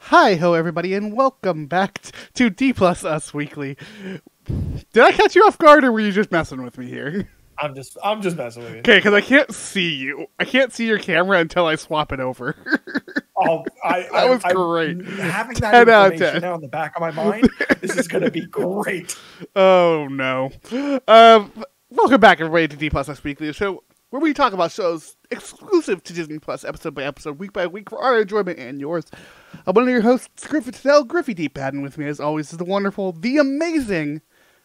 Hi ho everybody and welcome back to D Plus Us Weekly. Did I catch you off guard or were you just messing with me here? I'm just messing with you. Okay, because I can't see you. I can't see your camera until I swap it over. Oh, that was great. Having that 10 out of 10. information now in the back of my mind, this is going to be great. Oh no. Welcome back everybody to D Plus Us Weekly, the show where we talk about shows exclusive to Disney Plus, episode by episode, week by week, for our enjoyment and yours. I'm one of your hosts, Griffy D-Pad, and with me as always is the wonderful, the amazing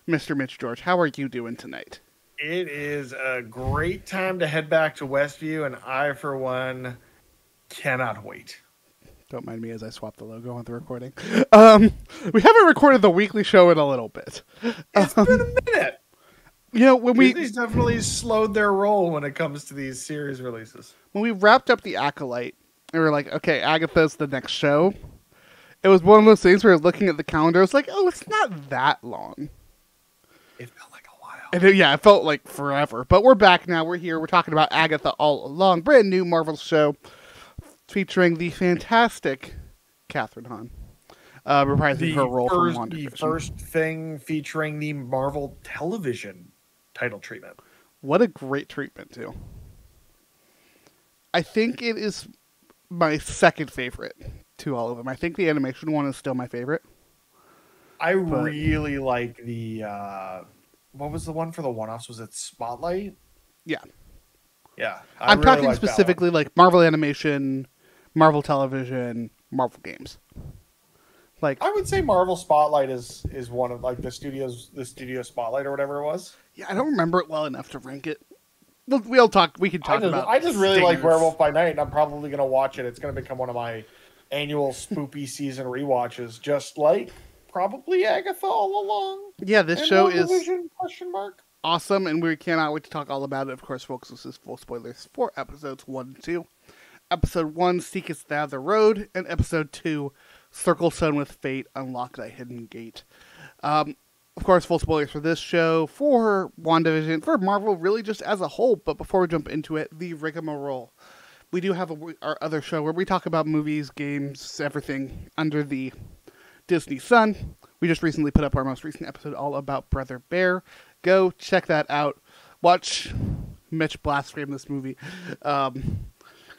Mr. Mitch George. How are you doing tonight? It is a great time to head back to Westview, and I, for one, cannot wait. Don't mind me as I swap the logo on the recording. We haven't recorded the weekly show in a little bit. It's been a minute. You know, when Disney's definitely slowed their roll when it comes to these series releases. When we wrapped up The Acolyte, and we were like, okay, Agatha's the next show. It was one of those things where looking at the calendar, it's like, oh, it's not that long. It felt like a while. And it felt like forever. But we're back now. We're here. We're talking about Agatha All Along, brand new Marvel show featuring the fantastic Kathryn Hahn, reprising her role from WandaVision. The first thing featuring the Marvel Television title treatment. What a great treatment, too. I think it is my second favorite to all of them. I think the animation one is still my favorite. I really like the what was the one for the one-offs? Was it Spotlight? Yeah. Yeah. I'm really talking specifically like Marvel Animation, Marvel Television, Marvel Games. Like, I would say Marvel Spotlight is one of like the studio Spotlight or whatever it was. Yeah, I don't remember it well enough to rank it. We'll talk. We can talk about. I just really like Werewolf by Night, and I'm probably going to watch it. It's going to become one of my annual spoopy season rewatches, just like probably Agatha All Along. Yeah, this show is awesome, and we cannot wait to talk all about it. Of course, folks, this is full spoilers for episodes 1 and 2. Episode 1, Seekest Thou the Road, and Episode 2, Circle Sun with Fate, Unlock Thy Hidden Gate. Of course, full spoilers for this show, for WandaVision, for Marvel, really just as a whole. But before we jump into it, the rigmarole. We do have our other show where we talk about movies, games, everything under the Disney sun. We just recently put up our most recent episode all about Brother Bear. Go check that out. Watch Mitch blaspheme this movie.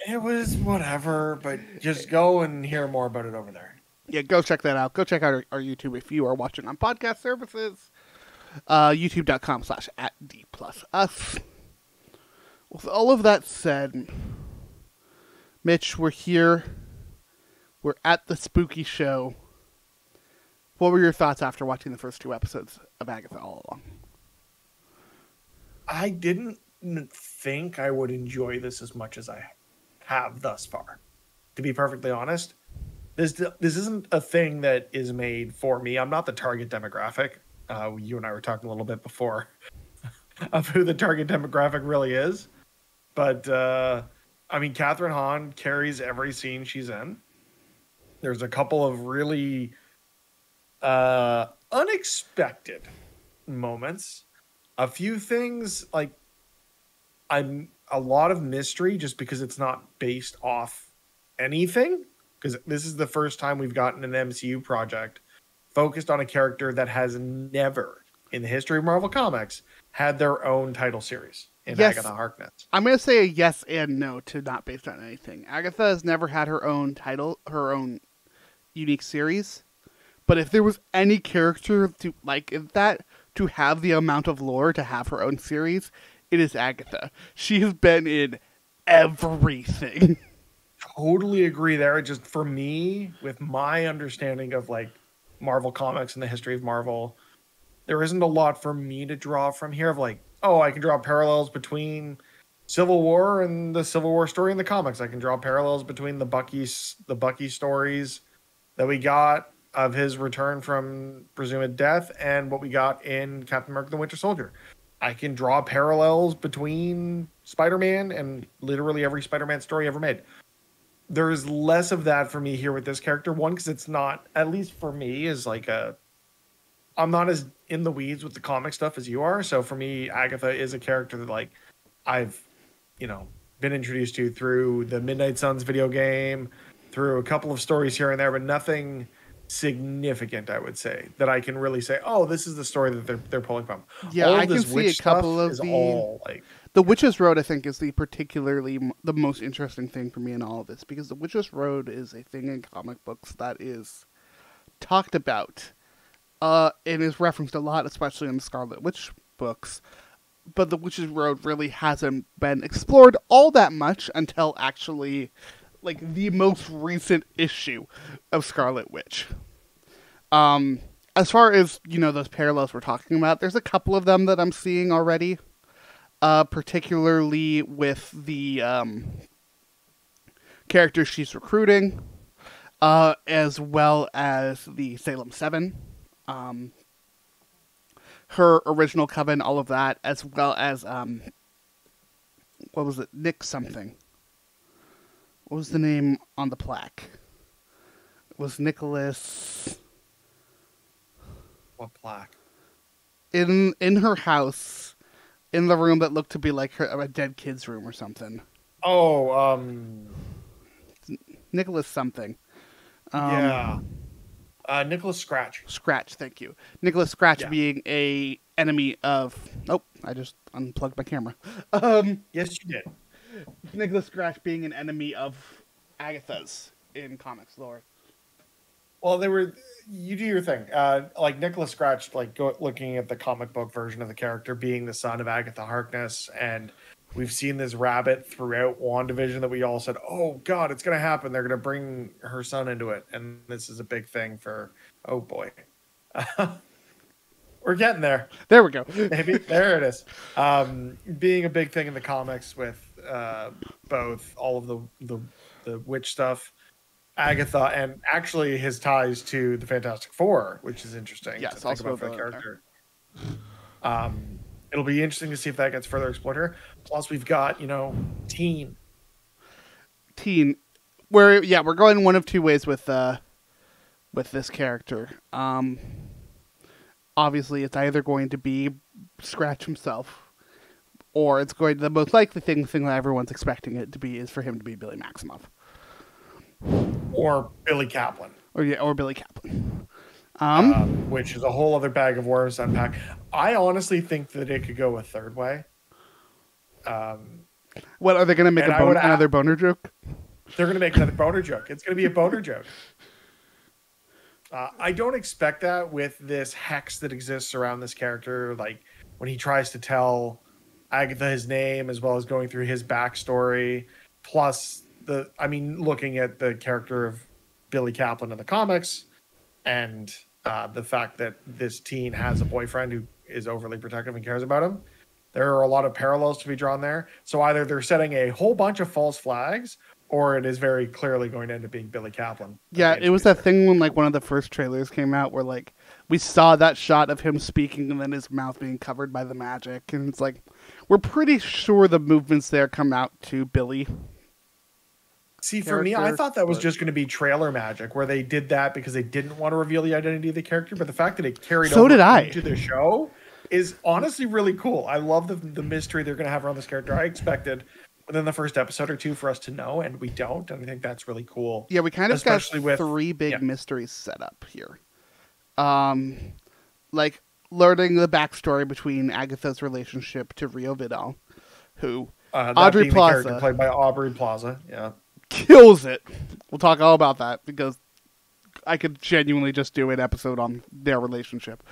It was whatever, but just go and hear more about it over there. Yeah, go check that out. Go check out our YouTube if you are watching on podcast services. YouTube.com/@DPlusUs. With all of that said, Mitch, we're here. We're at the spooky show. What were your thoughts after watching the first 2 episodes of Agatha All Along? I didn't think I would enjoy this as much as I have thus far. To be perfectly honest. This isn't a thing that is made for me. I'm not the target demographic. You and I were talking a little bit before of who the target demographic really is. But, I mean, Kathryn Hahn carries every scene she's in. There's a couple of really unexpected moments. A few things, like, a lot of mystery just because it's not based off anything. Because this is the first time we've gotten an MCU project focused on a character that has never, in the history of Marvel Comics, had their own title series in Agatha Harkness. I'm going to say a yes and no to not based on anything. Agatha has never had her own title, her own unique series. But if there was any character to to have the amount of lore to have her own series, it is Agatha. She has been in everything. Totally agree there. Just for me, with my understanding of like Marvel Comics and the history of Marvel, there isn't a lot for me to draw from here of like, oh, I can draw parallels between Civil War and the Civil War story in the comics. I can draw parallels between the Bucky stories that we got of his return from presumed death and what we got in Captain America the Winter Soldier. I can draw parallels between Spider-Man and literally every Spider-Man story ever made. There's less of that for me here with this character. One, because it's not, at least for me, is like I'm not as in the weeds with the comic stuff as you are. So for me, Agatha is a character that like I've, been introduced to through the Midnight Suns video game, through a couple of stories here and there, but nothing significant, I would say, that I can really say, oh, this is the story that they're pulling from. Yeah, All I of can this see witch a couple stuff of is all like the Witch's Road. I think is the most interesting thing for me in all of this, because the Witch's Road is a thing in comic books that is talked about, and is referenced a lot, especially in the Scarlet Witch books. But the Witch's Road really hasn't been explored all that much until actually, like, the most recent issue of Scarlet Witch. As far as, those parallels we're talking about, there's a couple of them that I'm seeing already. Particularly with the characters she's recruiting, as well as the Salem 7. Her original coven, all of that, as well as, what was it? Nick something. What was the name on the plaque? It was Nicholas... What plaque? In her house, in the room that looked to be like a dead kid's room or something. Oh, Nicholas something. Yeah. Nicholas Scratch. Scratch, thank you. Nicholas Scratch Yeah. being a enemy of... Oh, I just unplugged my camera. Yes, you did. Nicholas Scratch being an enemy of Agatha's in comics lore. Well, you do your thing. Like Nicholas Scratch, looking at the comic book version of the character being the son of Agatha Harkness, and we've seen this rabbit throughout WandaVision that we all said, oh God, it's going to happen. They're going to bring her son into it. And this is a big thing for, oh boy. We're getting there. There we go. Maybe. There it is. Being a big thing in the comics with both all of the witch stuff, Agatha, and actually his ties to the Fantastic Four, which is interesting Yes, to think also about for the there. character. It'll be interesting to see if that gets further explored here. Plus, we've got, Teen. We're going one of two ways with this character. Obviously, it's either going to be Scratch himself, or it's going to, the most likely thing that everyone's expecting it to be is for him to be Billy Maximoff. Or Billy Kaplan. Or Billy Kaplan. Which is a whole other bag of worms to unpack. I honestly think that it could go a third way. What, are they going to make another boner joke? They're going to make another boner joke. It's going to be a boner joke. I don't expect that with this hex that exists around this character. Like when he tries to tell Agatha his name, as well as going through his backstory, plus looking at the character of Billy Kaplan in the comics, and the fact that this teen has a boyfriend who is overly protective and cares about him. There are a lot of parallels to be drawn there. So either they're setting a whole bunch of false flags, or it is very clearly going to end up being Billy Kaplan. Yeah, it was that thing when one of the first trailers came out where we saw that shot of him speaking and then his mouth being covered by the magic, and it's like, we're pretty sure the movements there come out to Billy. See, for me, I thought that was just going to be trailer magic, where they did that because they didn't want to reveal the identity of the character. But the fact that it carried over into the show is honestly really cool. I love the mystery they're going to have around this character. I expected within the first episode or two for us to know, and we don't. And I think that's really cool. Yeah, we kind of got three big mysteries set up here. Like learning the backstory between Agatha's relationship to Rio Vidal, who Aubrey Plaza, played by Aubrey Plaza, yeah, kills it. We'll talk all about that because I could genuinely just do an episode on their relationship.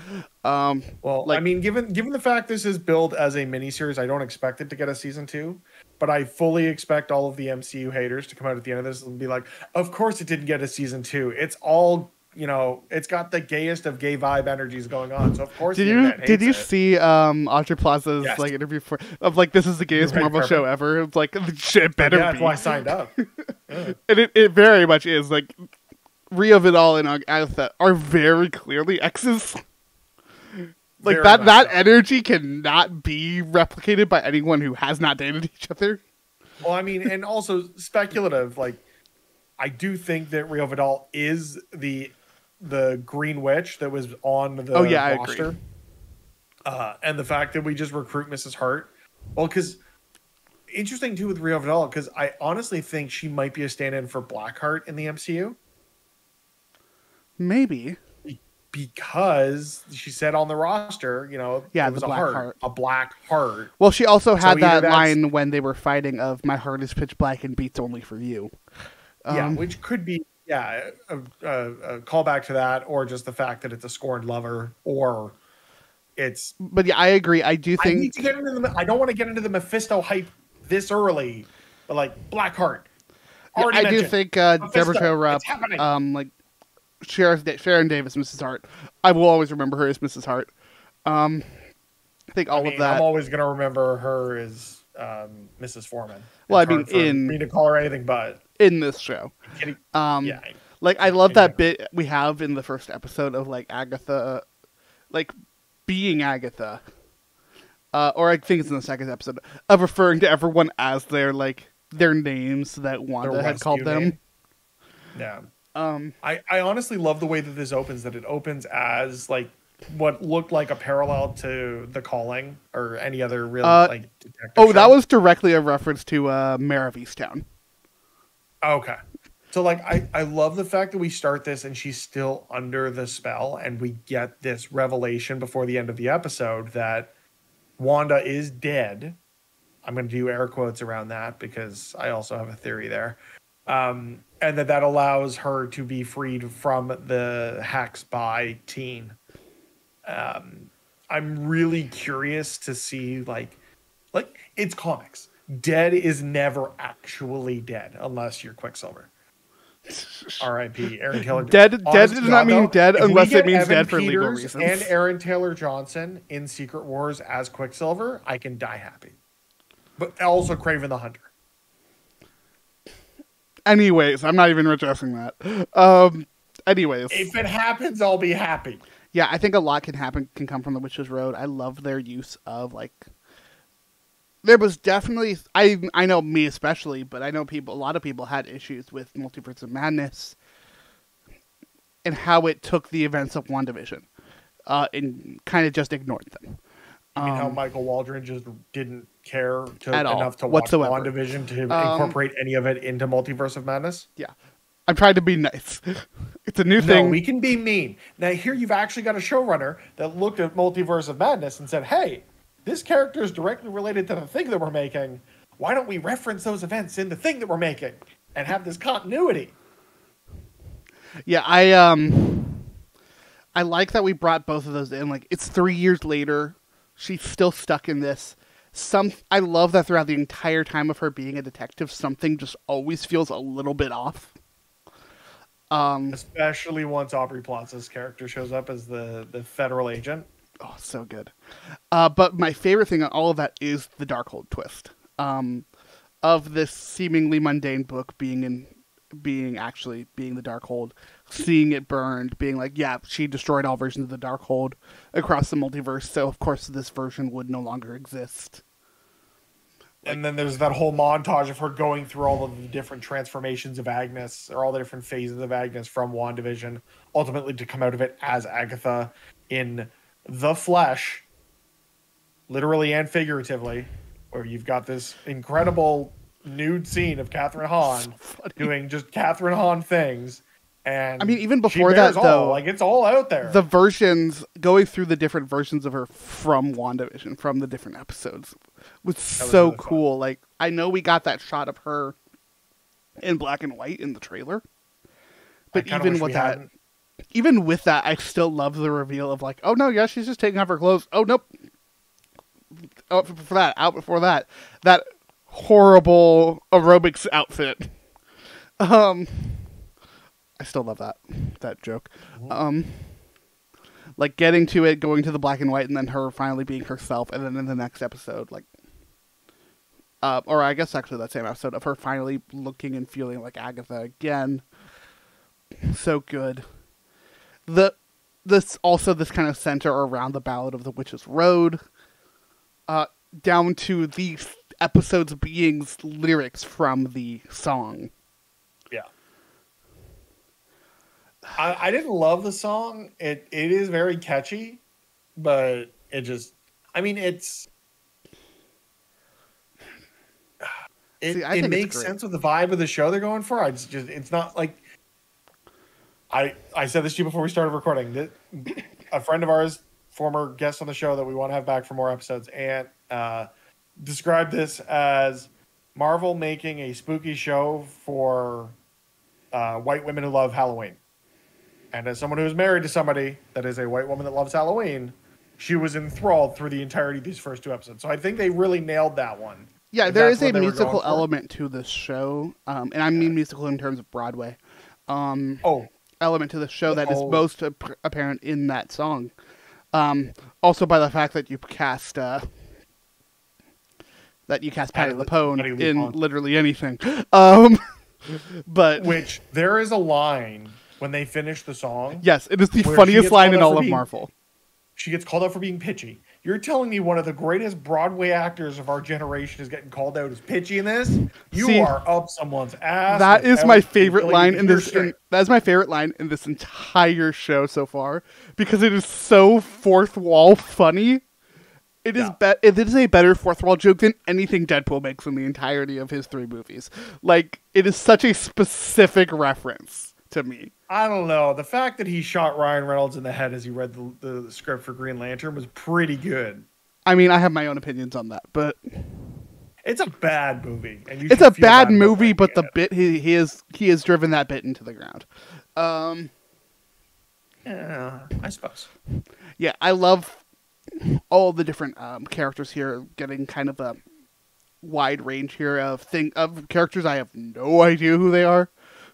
Given the fact this is billed as a miniseries, I don't expect it to get a season 2, but I fully expect all of the MCU haters to come out at the end of this and be like, of course it didn't get a season 2. It's all, it's got the gayest of gay vibe energies going on. So of course, did you see Aubrey Plaza's interview of this is the gayest Marvel show ever? It's like, shit better be. That's why I signed up. Yeah. And it very much is Rio Vidal and Agatha are very clearly exes. That energy cannot be replicated by anyone who has not dated each other. Well, and also speculative. I do think that Rio Vidal is the Green Witch that was on the roster. And the fact that we just recruit Mrs. Hart, well, because interesting too with Rio Vidal, because I honestly think she might be a stand-in for Blackheart in the MCU. Maybe. Because she said on the roster, Yeah, it was the black heart. a black heart. Well, she also had that that's- line when they were fighting of "My heart is pitch black and beats only for you." Which could be a callback to that, or just the fact that it's a scorned lover, or it's. But yeah, I agree. I do think I need to get into I don't want to get into the Mephisto hype this early, but like Blackheart. Yeah, I do think Deborah Jo Rupp, like Sharon Davis, Mrs. Hart. I will always remember her as Mrs. Hart. I think all of that. I'm always going to remember her as Mrs. Foreman. Well, I mean, in me to call her anything but in this show. Like I love that bit we have in the first episode of like Agatha, like being Agatha, or I think it's in the second episode of referring to everyone as their names that Wanda had called them. Yeah. I honestly love the way that this opens, that it opens as like what looked like a parallel to The Calling or any other real detective show. That was directly a reference to Mare of Easttown. Okay. So like I love the fact that we start this and she's still under the spell, and we get this revelation before the end of the episode that Wanda is dead. I'm going to do air quotes around that because I also have a theory there. And that allows her to be freed from the Hacks by teen. I'm really curious to see like it's comics. Dead is never actually dead unless you're Quicksilver. R.I.P. Aaron Taylor. Dead does not mean dead unless it means dead for legal Peters reasons. And Aaron Taylor Johnson in Secret Wars as Quicksilver, I can die happy. But also Kraven the Hunter. Anyways, I'm not even addressing that. Anyways. If it happens, I'll be happy. Yeah, I think a lot can come from the Witch's Road. I love their use of there was definitely I know me especially, but I know a lot of people had issues with Multiverse of Madness and how it took the events of WandaVision and kind of just ignored them. You mean how Michael Waldron just didn't care enough to watch whatsoever. WandaVision to incorporate any of it into Multiverse of Madness? Yeah. I'm trying to be nice. It's a new thing. No, we can be mean. Now here you've actually got a showrunner that looked at Multiverse of Madness and said, hey, this character is directly related to the thing that we're making. Why don't we reference those events in the thing that we're making and have this continuity? Yeah, I like that we brought both of those in. Like, it's 3 years later. She's still stuck in this. I love that throughout the entire time of her being a detective, something just always feels a little bit off. Especially once Aubrey Plaza's character shows up as the federal agent. Oh, so good. But my favorite thing on all of that is the Darkhold twist. Of this seemingly mundane book being the Darkhold, seeing it burned, being like, yeah, she destroyed all versions of the Darkhold across the multiverse, so of course this version would no longer exist. And then there's that whole montage of her going through all of the different transformations of Agnes, or all the different phases of Agnes from WandaVision, ultimately to come out of it as Agatha in the flesh, literally and figuratively, where you've got this incredible nude scene of Kathryn Hahn doing just Kathryn Hahn things. And I mean, even before that, though, it's all out there. The versions, going through the different versions of her from WandaVision, from the different episodes, was so really cool. Fun. Like, I know we got that shot of her in black and white in the trailer, but even with that, I still love the reveal of like, oh no, yeah, she's just taking off her clothes. Oh nope, out before that, that horrible aerobics outfit. I still love that joke. Like getting to it, going to the black and white, and then her finally being herself, and then in the next episode, like, or I guess actually that same episode of her finally looking and feeling like Agatha again. So good. This kind of center around the Ballad of the Witch's Road, down to the episode's being lyrics from the song. Yeah. I didn't love the song. It is very catchy, but it just, I mean, it's, it makes sense with the vibe of the show they're going for. It's not like I said this to you before we started recording. A friend of ours, former guest on the show that we want to have back for more episodes, and described this as Marvel making a spooky show for white women who love Halloween. And as someone who is married to somebody that is a white woman that loves Halloween, she was enthralled through the entirety of these first 2 episodes. So I think they really nailed that one. Yeah, there is a musical element to this show. And I mean musical in terms of Broadway. Element to the show that is most apparent in that song. Also by the fact that you cast Patti LuPone in literally anything. But which there is a line when they finish the song. Yes, it is the funniest line in all of Marvel. She gets called out for being pitchy. You're telling me one of the greatest Broadway actors of our generation is getting called out as pitchy in this? You are up someone's ass. That is my favorite line in this. That's my favorite line in this entire show so far because it is so fourth wall funny. It is it is a better fourth wall joke than anything Deadpool makes in the entirety of his 3 movies. Like, it is such a specific reference to me. I don't know. The fact that he shot Ryan Reynolds in the head as he read the script for Green Lantern was pretty good. I mean, I have my own opinions on that, but it's a bad movie. And it's a bad movie, but the bit he has driven that bit into the ground. Yeah, I suppose. Yeah, I love all the different characters here, getting kind of a wide range here of characters I have no idea who they are,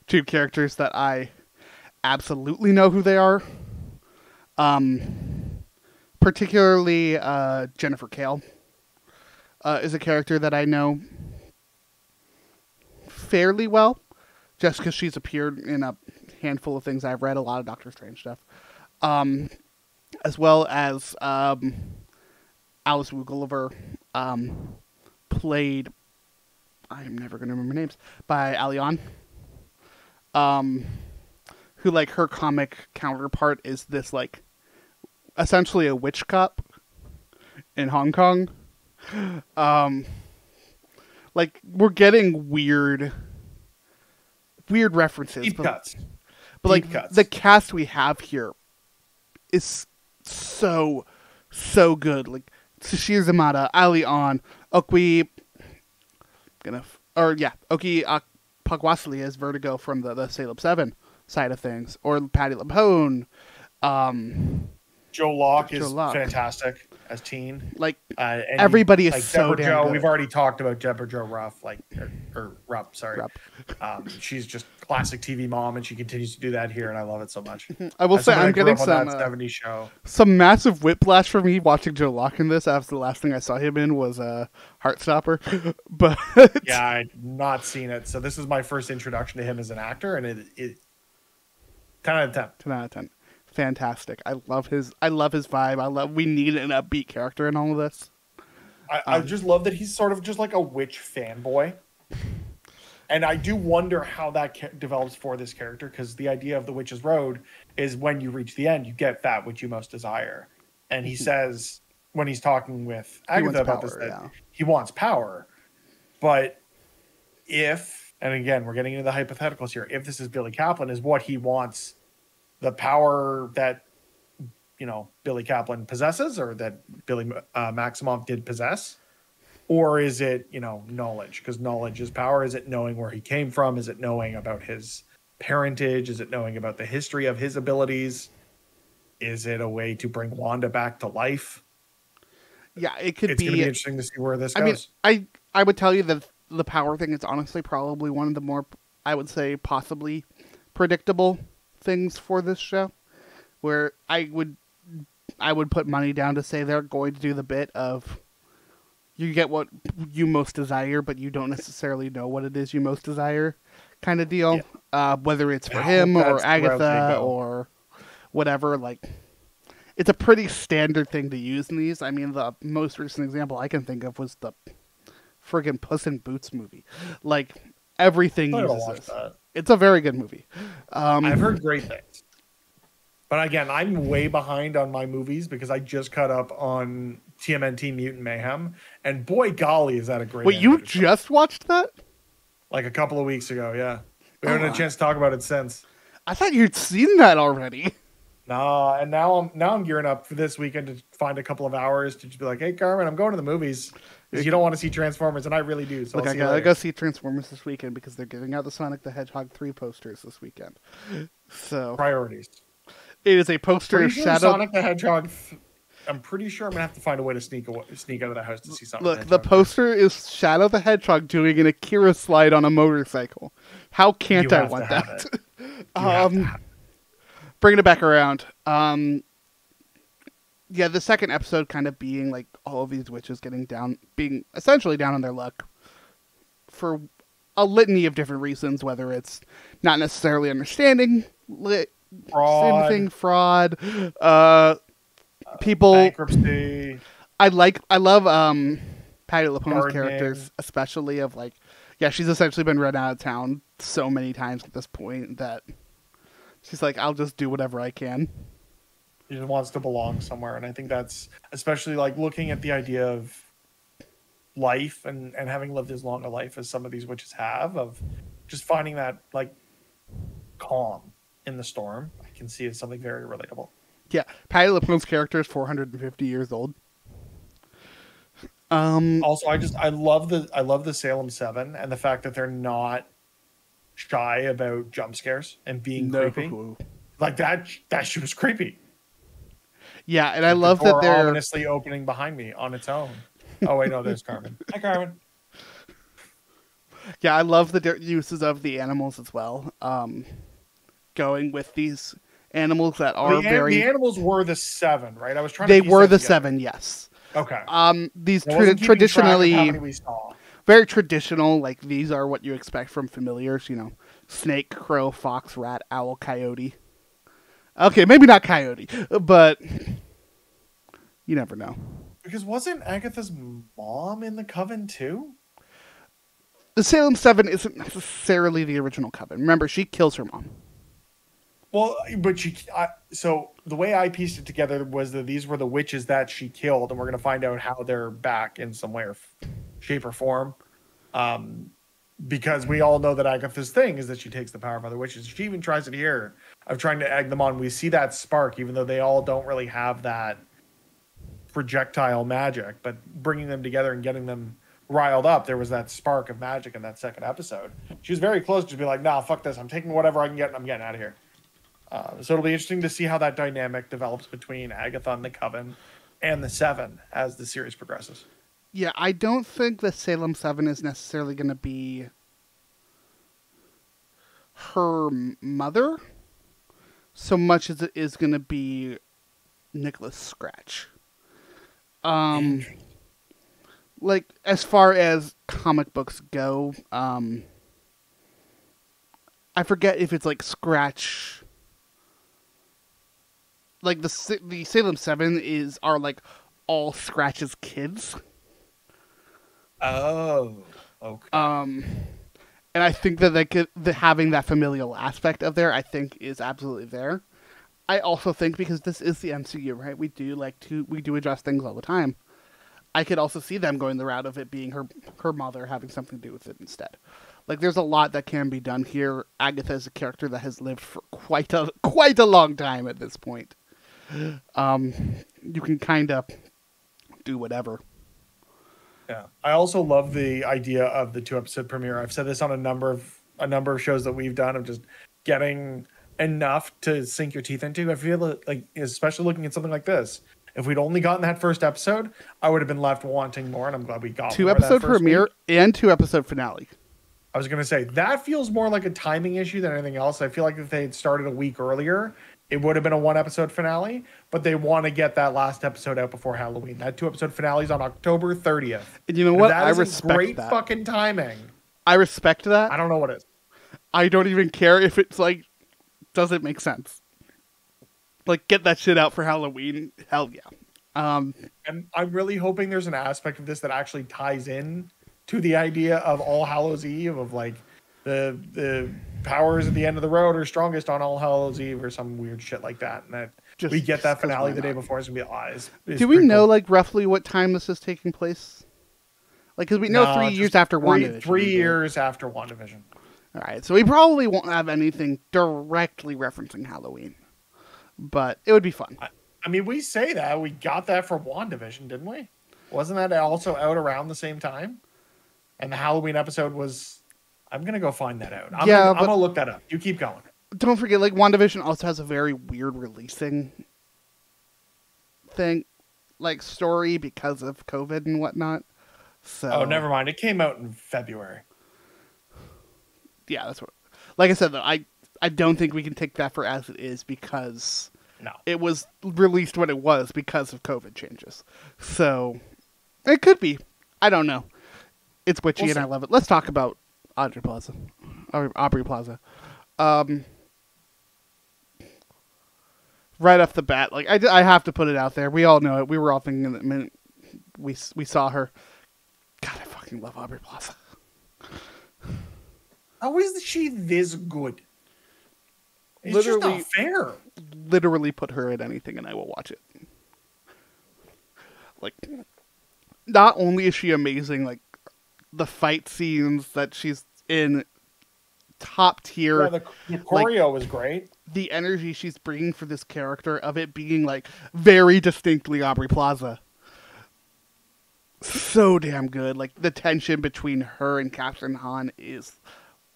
to characters that I absolutely know who they are. Particularly Jennifer Kale is a character that I know fairly well, just because she's appeared in a handful of things I've read, a lot of Doctor Strange stuff. As well as Alice Wugoliver, played, I am never going to remember names, by Alion, who, like, her comic counterpart is this, like, essentially a witch cop in Hong Kong. Like, we're getting weird references. Deep cuts. But, like, the cast we have here is so good. Like, Sashir Zamata, Ali On, Oki Pugwasley as Vertigo from the Salem 7 side of things, or Patti LuPone. Joe Locke is fantastic as Teen. Like, everybody is so damn good. We've already talked about Deborah Jo Rupp, Rupp. She's just classic TV mom, and she continues to do that here, and I love it so much. I will say I'm getting some massive whiplash from me watching Joe Locke in this. After the last thing I saw him in was Heartstopper, but yeah, I've not seen it. So this is my first introduction to him as an actor, and it 10 out of 10. 10 out of 10. Fantastic. I love his vibe. We need an upbeat character in all of this. I just love that he's sort of just like a witch fanboy. And I do wonder how that develops for this character, because the idea of the Witch's Road is when you reach the end, you get that which you most desire. And he says, when he's talking with Agatha about this, that he wants power. But if, and again, we're getting into the hypotheticals here, if this is Billy Kaplan, is what he wants the power that, Billy Kaplan possesses, or that Billy Maximoff did possess? Or is it, knowledge? Because knowledge is power. Is it knowing where he came from? Is it knowing about his parentage? Is it knowing about the history of his abilities? Is it a way to bring Wanda back to life? Yeah, it's going to be interesting to see where this goes. I mean, I would tell you that the power thing is honestly probably one of the more, I would say, possibly predictable things for this show, where I would put money down to say they're going to do the bit of you get what you most desire, but you don't necessarily know what it is you most desire kind of deal. Yeah. Whether it's for him or Agatha or whatever. Like, it's a pretty standard thing to use in these. I mean, the most recent example I can think of was the friggin' Puss in Boots movie. Like, everything uses this. It's a very good movie. I've heard great things. But again, I'm way behind on my movies because I just caught up on TMNT Mutant Mayhem, and boy golly, is that a great. Wait, you just watched that? Like a couple of weeks ago, yeah. We haven't had a chance to talk about it since. I thought you'd seen that already. Nah, and now I'm gearing up for this weekend to find a couple of hours to just be like, hey Carmen, I'm going to the movies. Because you don't want to see Transformers, and I really do. So look, I gotta go see Transformers this weekend because they're giving out the Sonic the Hedgehog 3 posters this weekend. So priorities. It is a poster of Shadow. Sonic the Hedgehog. I'm pretty sure I'm gonna have to find a way to sneak out of the house to see Sonic. Look, the poster is Shadow the Hedgehog doing an Akira slide on a motorcycle. How can't I want that? Bringing it back around. Yeah, the second episode kind of being like all of these witches being essentially down on their luck for a litany of different reasons, whether it's not necessarily understanding fraud, people, bankruptcy. I love Patti LuPone's characters, especially of like, yeah, she's essentially been run out of town so many times at this point that she's like, I'll just do whatever I can. He just wants to belong somewhere. And I think that's especially like looking at the idea of life and having lived as long a life as some of these witches have, of just finding that like calm in the storm. I can see as something very relatable. Yeah. Patti LuPone's character is 450 years old. Also, I love the Salem 7 and the fact that they're not shy about jump scares and being creepy. Like that shit was creepy. Yeah, and I love that they're ominously opening behind me on its own. Oh wait, no, there's Carmen. Hi, Carmen. Yeah, I love the uses of the animals as well. Going with these animals that are the animals were the 7, right? I was trying. They were the 7, yes. Okay. These traditionally very traditional. Like these are what you expect from familiars. You know, snake, crow, fox, rat, owl, coyote. Okay, maybe not coyote, but you never know. Because wasn't Agatha's mom in the coven too? The Salem 7 isn't necessarily the original coven. Remember, she kills her mom. Well, but so the way I pieced it together was that these were the witches that she killed, and we're going to find out how they're back in some way or shape or form. Because we all know that Agatha's thing is that she takes the power of other witches. She even tries it here of trying to egg them on. We see that spark, even though they all don't really have that projectile magic, but bringing them together and getting them riled up, there was that spark of magic in that second episode. She was very close to be like, nah, fuck this. I'm taking whatever I can get and I'm getting out of here. So it'll be interesting to see how that dynamic develops between Agatha and the Coven and the 7 as the series progresses. Yeah, I don't think the Salem 7 is necessarily going to be her mother so much as it is going to be Nicholas Scratch. Like, as far as comic books go, I forget if it's like Scratch. Like the Salem 7 are like all Scratch's kids. Oh, okay. And I think that having that familial aspect of there, I think, is absolutely there. I also think because this is the MCU, right? We do address things all the time. I could also see them going the route of it being her mother having something to do with it instead. Like, there's a lot that can be done here. Agatha is a character that has lived for quite a long time at this point. You can kind of do whatever. Yeah, I also love the idea of the 2-episode premiere. I've said this on a number of shows that we've done of just getting enough to sink your teeth into. I feel like, especially looking at something like this, if we'd only gotten that first episode, I would have been left wanting more, and I'm glad we got 2-episode premiere and 2-episode finale. I was going to say, that feels more like a timing issue than anything else. I feel like if they had started a week earlier, it would have been a 1-episode finale, but they want to get that last episode out before Halloween. That 2-episode finale is on October 30th. And you know what? I respect great that. Fucking timing. I respect that. I don't know what it is. I don't even care if it's like, doesn't make sense. Like, get that shit out for Halloween. Hell yeah. And I'm really hoping there's an aspect of this that actually ties in to the idea of All Hallows Eve, of like the powers at the end of the road are strongest on All Hallows Eve or some weird shit like that. And that we get that finale the day before. It's gonna be Do we know like roughly what time this is taking place? Like, because we know 3 years after WandaVision. 3 years after WandaVision. All right, so we probably won't have anything directly referencing Halloween, but it would be fun. I mean, we say that. We got that for WandaVision, didn't we? Wasn't that also out around the same time? And the Halloween episode was... I'm going to go find that out. I'm going to look that up. You keep going. Don't forget, like, WandaVision also has a very weird releasing thing, like, story because of COVID and whatnot. So... Oh, never mind. It came out in February. Yeah, that's what... Like I said, though, I don't think we can take that for as it is because... No. It was released when it was because of COVID changes. So, it could be. I don't know. It's witchy and I love it. Let's talk about Aubrey Plaza. Right off the bat, like I have to put it out there. We all know it. We were all thinking the minute we saw her. God, I fucking love Aubrey Plaza. How is she this good? It's just not fair. Literally put her in anything and I will watch it. Like, not only is she amazing, like, the fight scenes that she's in, top tier. Yeah, the choreo was great. The energy she's bringing for this character of it being, like, very distinctly Aubrey Plaza. So damn good. Like, the tension between her and Kathryn Hahn is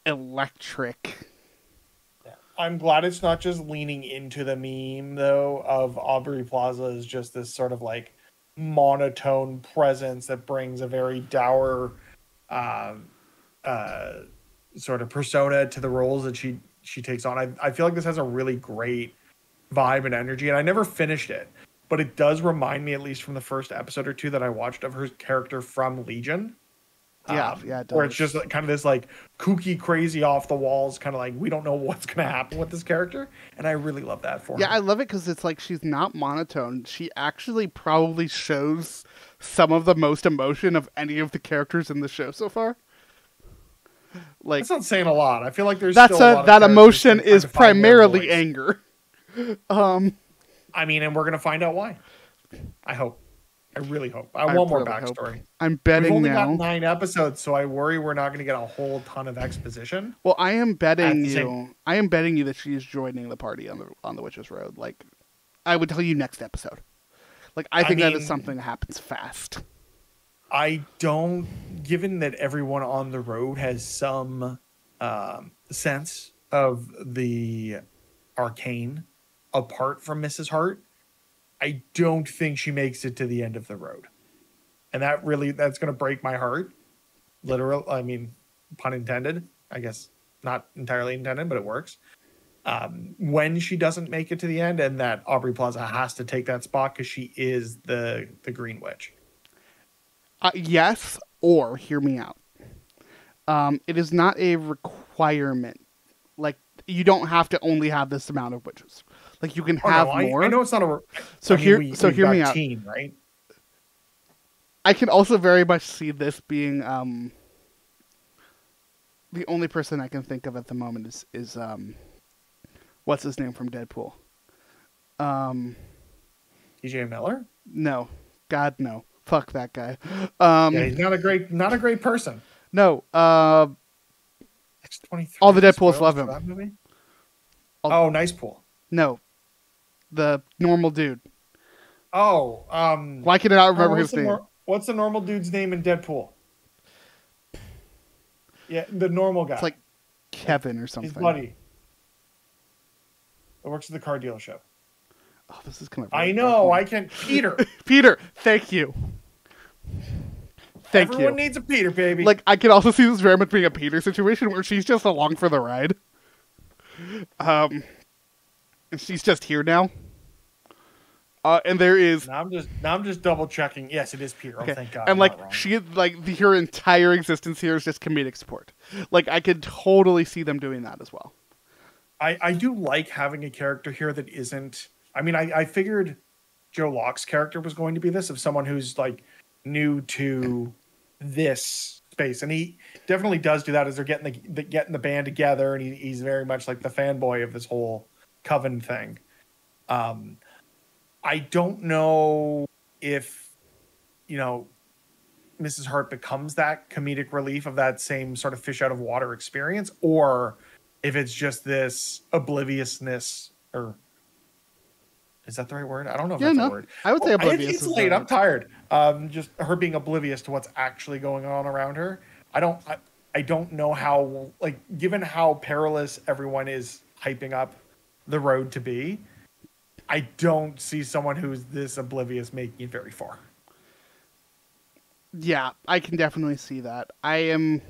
electric. I'm glad it's not just leaning into the meme, though, of Aubrey Plaza as just this sort of, like, monotone presence that brings a very dour sort of persona to the roles that she takes on. I feel like this has a really great vibe and energy, and I never finished it, but it does remind me, at least from the first episode or two that I watched, of her character from Legion. Yeah, it does. Where it's just kind of this like kooky, crazy, off the walls, kind of like we don't know what's going to happen with this character, and I really love that for her. Yeah, I love it because it's like she's not monotone. She actually probably shows some of the most emotion of any of the characters in the show so far. Like, that's not saying a lot. I feel like there's that emotion is primarily anger. I mean, and we're gonna find out why. I hope. I really hope. I want more backstory. I'm betting We've only now. got 9 episodes, so I worry we're not going to get a whole ton of exposition. Well, I am betting you. I am betting you that she's joining the party on the Witch's Road. Like, I would tell you next episode. Like, I think that is something that happens fast. I don't. Given that everyone on the road has some sense of the arcane apart from Mrs. Hart, I don't think she makes it to the end of the road. And that's going to break my heart. Literal, I mean, pun intended. I guess not entirely intended, but it works. When she doesn't make it to the end, and that Aubrey Plaza has to take that spot because she is the Green Witch. Yes, or hear me out. It is not a requirement. Like, you don't have to only have this amount of witches. Like, you can have more. I know it's not a. Hear me out. Right? I can also very much see this being the only person I can think of at the moment is what's his name from Deadpool? TJ Miller? No, God no. Fuck that guy. Yeah, he's not a great person. No. X-23. All the Deadpools love him. That movie? Nice Pool. No. The normal dude. Oh, why can I not remember his name? What's the normal dude's name in Deadpool? Yeah, the normal guy. It's like Kevin or something. His buddy. That works at the car dealership. Oh, this is kind of. I know. I can. Peter. Peter. Thank you. Everyone needs a Peter, baby. Like, I can also see this very much being a Peter situation where she's just along for the ride. And she's just here now. And there is. Now I'm just double checking. Yes, it is Peter. Okay. Oh, thank God. And like her entire existence here is just comedic support. Like, I could totally see them doing that as well. I do like having a character here that isn't. I mean, I figured Joe Locke's character was going to be this, of someone who's like new to this space, and he definitely does do that as they're getting the band together, and he's very much like the fanboy of this whole coven thing. I don't know if, you know, Mrs. Hart becomes that comedic relief of that same sort of fish out of water experience, or if it's just this obliviousness, or is that the right word? I don't know if that's a word. I would say oblivious. It's late. I'm tired. Just her being oblivious to what's actually going on around her. I don't know how, like, given how perilous everyone is hyping up the road to be, I don't see someone who's this oblivious making it very far. Yeah, I can definitely see that. I am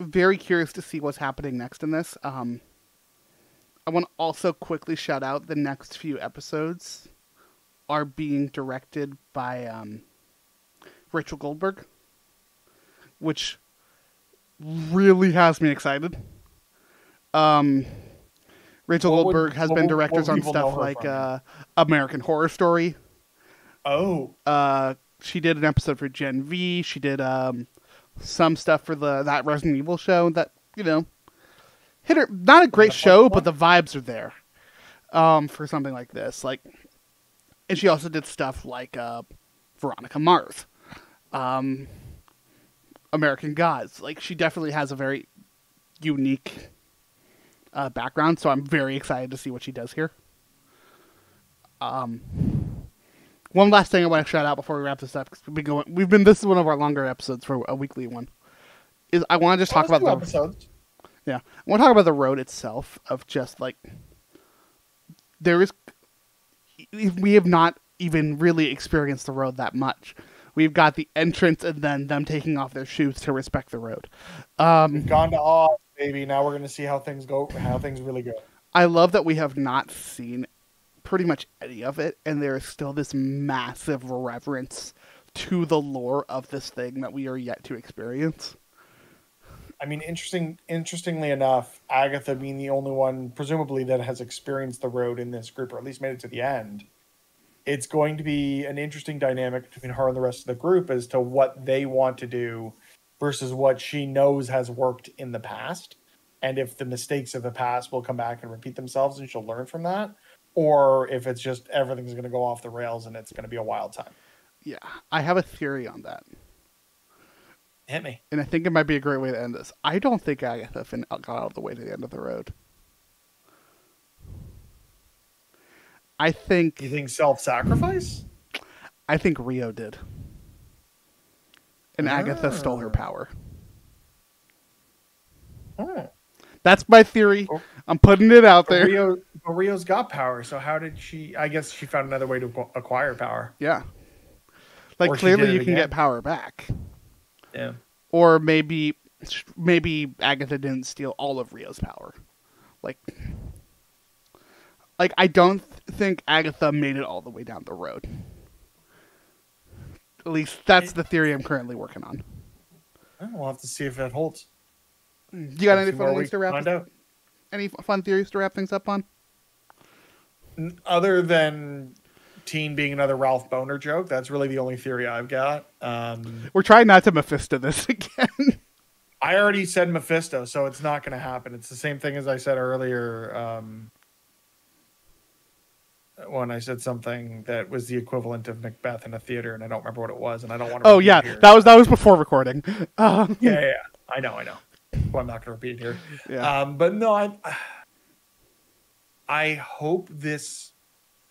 very curious to see what's happening next in this. I want to also quickly shout out the next few episodes are being directed by Rachel Goldberg, which really has me excited. Rachel Goldberg has been directors on stuff like American Horror Story. Oh. She did an episode for Gen V. She did some stuff for that Resident Evil show that, you know, hit her. Not a great show, but the vibes are there for something like this. Like, and she also did stuff like Veronica Mars, American Gods. Like, she definitely has a very unique background, so I'm very excited to see what she does here. One last thing I want to shout out before we wrap this up, because this is one of our longer episodes for a weekly one, is I want to just talk about the episodes. Yeah, I want to talk about the road itself, of just like, we have not even really experienced the road that much. We've got the entrance and then them taking off their shoes to respect the road. We've gone to Oz, baby. Now we're going to see how things really go. I love that we have not seen pretty much any of it, and there is still this massive reverence to the lore of this thing that we are yet to experience. I mean, interestingly enough, Agatha being the only one, presumably, that has experienced the road in this group, or at least made it to the end, it's going to be an interesting dynamic between her and the rest of the group as to what they want to do versus what she knows has worked in the past. And if the mistakes of the past will come back and repeat themselves and she'll learn from that, or if it's just everything's going to go off the rails and it's going to be a wild time. Yeah, I have a theory on that. Hit me. And I think it might be a great way to end this. I don't think Agatha got all the way to the end of the road. I think... You think self-sacrifice? I think Rio did. And Agatha stole her power. Oh. That's my theory. I'm putting it out there. Rio's got power, so how did she... I guess she found another way to acquire power. Yeah. Like, clearly you can get power back. Yeah. Or maybe Agatha didn't steal all of Rio's power. Like I don't think Agatha made it all the way down the road. At least that's the theory I'm currently working on. We'll have to see if that holds. You got any fun things to wrap up? Any fun theories to wrap things up on? Other than teen being another Ralph Boner joke, that's really the only theory I've got. We're trying not to Mephisto this again. I already said Mephisto, so it's not going to happen. It's the same thing as I said earlier when I said something that was the equivalent of Macbeth in a theater, and I don't remember what it was, and I don't want to. Oh yeah, here. that was before recording. Yeah, I know. Well, I'm not going to repeat it here. Yeah. But no, I hope this.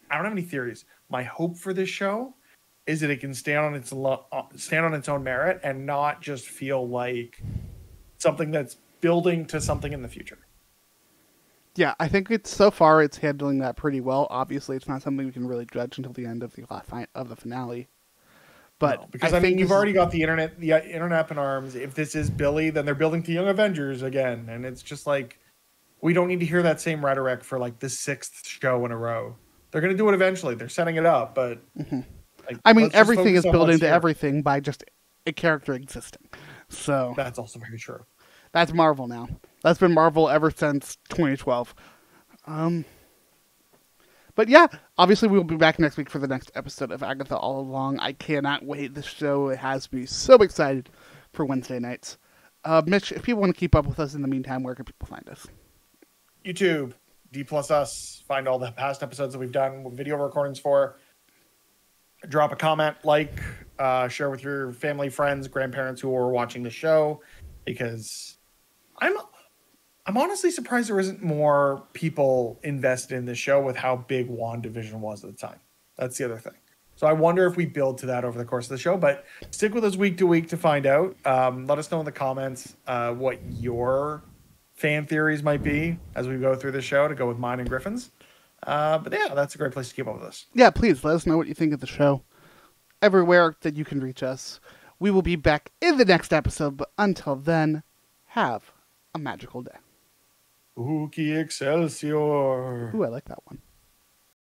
I don't have any theories. My hope for this show is that it can stand on its own merit and not just feel like something that's building to something in the future. Yeah, I think so far it's handling that pretty well. Obviously, it's not something we can really judge until the end of the finale. But no, because I mean, you've already got the internet up in arms. If this is Billy, then they're building to Young Avengers again, and it's just like we don't need to hear that same rhetoric for like the 6th show in a row. They're going to do it eventually. They're setting it up, but like, I mean, everything is building to everything by just a character existing. So that's also very true. That's Marvel now. That's been Marvel ever since 2012. But yeah, obviously we'll be back next week for the next episode of Agatha All Along. I cannot wait. This show has me so excited for Wednesday nights. Mitch, if people want to keep up with us in the meantime, where can people find us? YouTube, D+us. Find all the past episodes that we've done with video recordings for. Drop a comment, share with your family, friends, grandparents who are watching the show, because I'm honestly surprised there isn't more people invested in the show with how big WandaVision was at the time. That's the other thing. So I wonder if we build to that over the course of the show, but stick with us week to week to find out. Let us know in the comments what your fan theories might be as we go through the show to go with mine and Griffin's. But yeah, that's a great place to keep up with us. Yeah, please let us know what you think of the show. Everywhere that you can reach us. We will be back in the next episode, but until then, have a magical day. Spooky Excelsior. Ooh, I like that one.